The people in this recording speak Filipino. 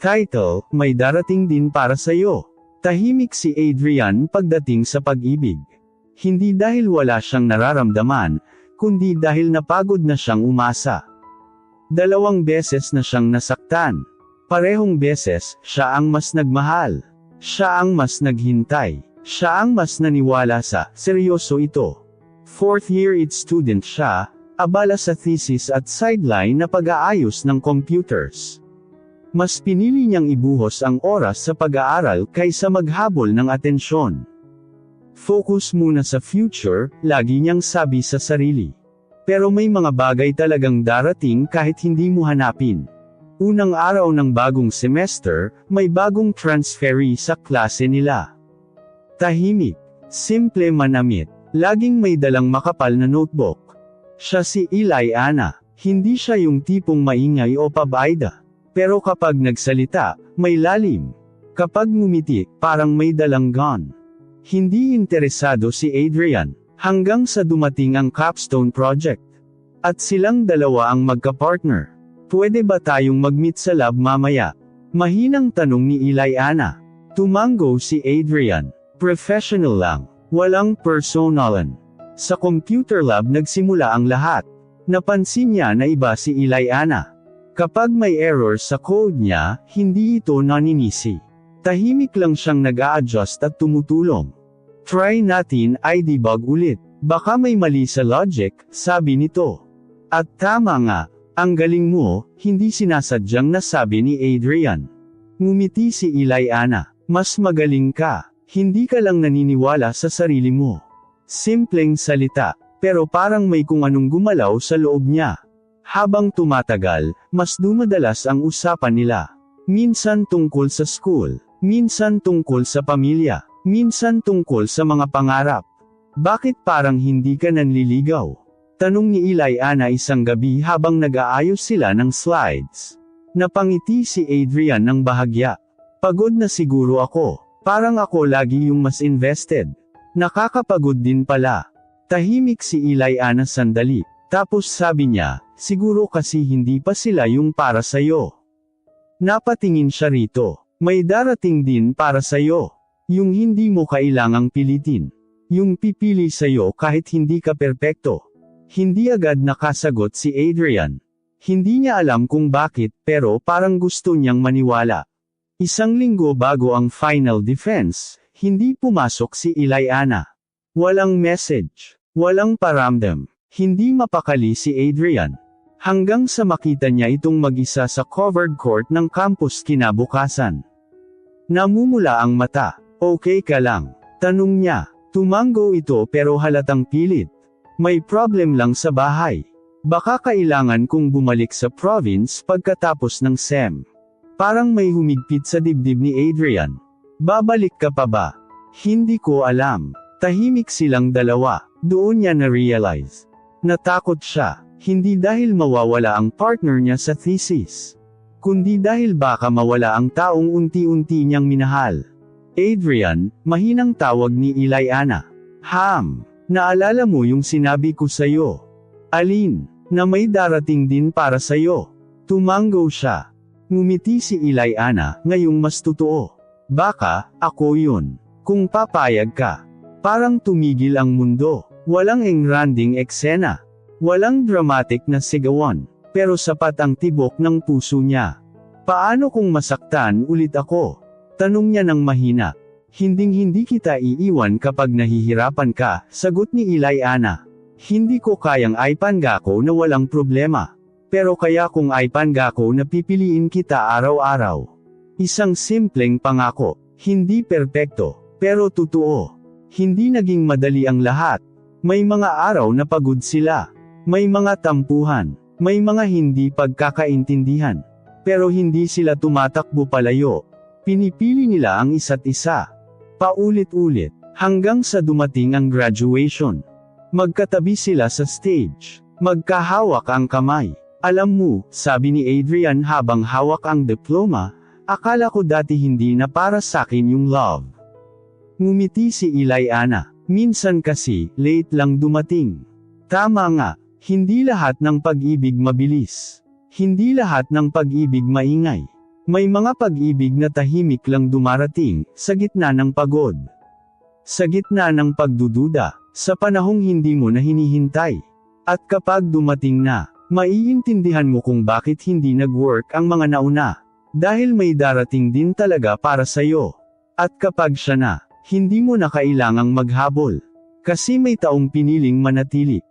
Title, May Darating Din Para Sa'yo. Tahimik si Adrian pagdating sa pag-ibig. Hindi dahil wala siyang nararamdaman, kundi dahil napagod na siyang umasa. 2 beses na siyang nasaktan. Parehong beses, siya ang mas nagmahal. Siya ang mas naghintay. Siya ang mas naniwala sa seryoso ito. 4th year student siya, abala sa thesis at sideline na pag-aayos ng computers. Mas pinili niyang ibuhos ang oras sa pag-aaral kaysa maghabol ng atensyon. Focus muna sa future, lagi niyang sabi sa sarili. Pero may mga bagay talagang darating kahit hindi mo hanapin. Unang araw ng bagong semester, may bagong transferee sa klase nila. Tahimik, simple manamit, laging may dalang makapal na notebook. Siya si Ilayana, hindi siya yung tipong maingay o pabayda. Pero kapag nagsalita, may lalim. Kapag ngumiti, parang may dalang gun. Hindi interesado si Adrian, hanggang sa dumating ang capstone project. At silang dalawa ang magka-partner. Pwede ba tayong mag-meet sa lab mamaya? Mahinang tanong ni Ilayana. Tumango si Adrian. Professional lang, walang personalan. Sa computer lab nagsimula ang lahat. Napansin niya na iba si Ilayana. Kapag may error sa code niya, hindi ito naninisi. Tahimik lang siyang nag-a-adjust at tumutulong. Try natin i-debug ulit. Baka may mali sa logic, sabi nito. At tama nga, ang galing mo, hindi sinasadyang nasabi ni Adrian. Ngumiti si Ilayana. Mas magaling ka. Hindi ka lang naniniwala sa sarili mo. Simpleng salita, pero parang may kung anong gumalaw sa loob niya. Habang tumatagal, mas dumadalas ang usapan nila. Minsan tungkol sa school, minsan tungkol sa pamilya, minsan tungkol sa mga pangarap. Bakit parang hindi ka nanliligaw? Tanong ni Ilayana isang gabi habang nag-aayos sila ng slides. Napangiti si Adrian ng bahagya. Pagod na siguro ako. Parang ako lagi yung mas invested. Nakakapagod din pala. Tahimik si Ilayana sandali. Tapos sabi niya, siguro kasi hindi pa sila yung para sa'yo. Napatingin siya rito. May darating din para sa'yo. Yung hindi mo kailangang pilitin. Yung pipili sa'yo kahit hindi ka perpekto. Hindi agad nakasagot si Adrian. Hindi niya alam kung bakit, pero parang gusto niyang maniwala. Isang linggo bago ang final defense, hindi pumasok si Ilayana. Walang message. Walang paramdam. Hindi mapakali si Adrian. Hanggang sa makita niya itong mag-isa sa covered court ng campus kinabukasan. Namumula ang mata. Okay ka lang? Tanong niya. Tumango ito pero halatang pilit. May problem lang sa bahay. Baka kailangan kong bumalik sa province pagkatapos ng SEM. Parang may humigpit sa dibdib ni Adrian. Babalik ka pa ba? Hindi ko alam. Tahimik silang dalawa. Doon niya na-realize. Natakot siya, hindi dahil mawawala ang partner niya sa thesis. Kundi dahil baka mawala ang taong unti-unti niyang minahal. Adrian, mahinang tawag ni Ilayana. Naalala mo yung sinabi ko sa'yo? Alin? Na may darating din para sa'yo. Tumango siya. Ngumiti si Ilayana, ngayong mas totoo. Baka, ako yun. Kung papayag ka. Parang tumigil ang mundo. Walang engranding eksena. Walang dramatic na sigawan. Pero sapat ang tibok ng puso niya. Paano kung masaktan ulit ako? Tanong niya ng mahina. Hinding-hindi kita iiwan kapag nahihirapan ka, sagot ni Ilayana. Hindi ko kayang ipanggako na walang problema. Pero kaya kung ipanggako na pipiliin kita araw-araw. Isang simpleng pangako. Hindi perpekto, pero totoo. Hindi naging madali ang lahat. May mga araw na pagod sila. May mga tampuhan. May mga hindi pagkakaintindihan. Pero hindi sila tumatakbo palayo. Pinipili nila ang isa't isa. Paulit-ulit, hanggang sa dumating ang graduation. Magkatabi sila sa stage. Magkahawak ang kamay. Alam mo, sabi ni Adrian habang hawak ang diploma, akala ko dati hindi na para sakin yung love. Ngumiti si Ilayana. Minsan kasi, late lang dumating. Tama nga, hindi lahat ng pag-ibig mabilis. Hindi lahat ng pag-ibig maingay. May mga pag-ibig na tahimik lang dumarating, sa gitna ng pagod. Sa gitna ng pagdududa, sa panahong hindi mo na hinihintay. At kapag dumating na, maiintindihan mo kung bakit hindi nag-work ang mga nauna. Dahil may darating din talaga para sa'yo. At kapag siya na, hindi mo na kailangang maghabol. Kasi may taong piniling manatili.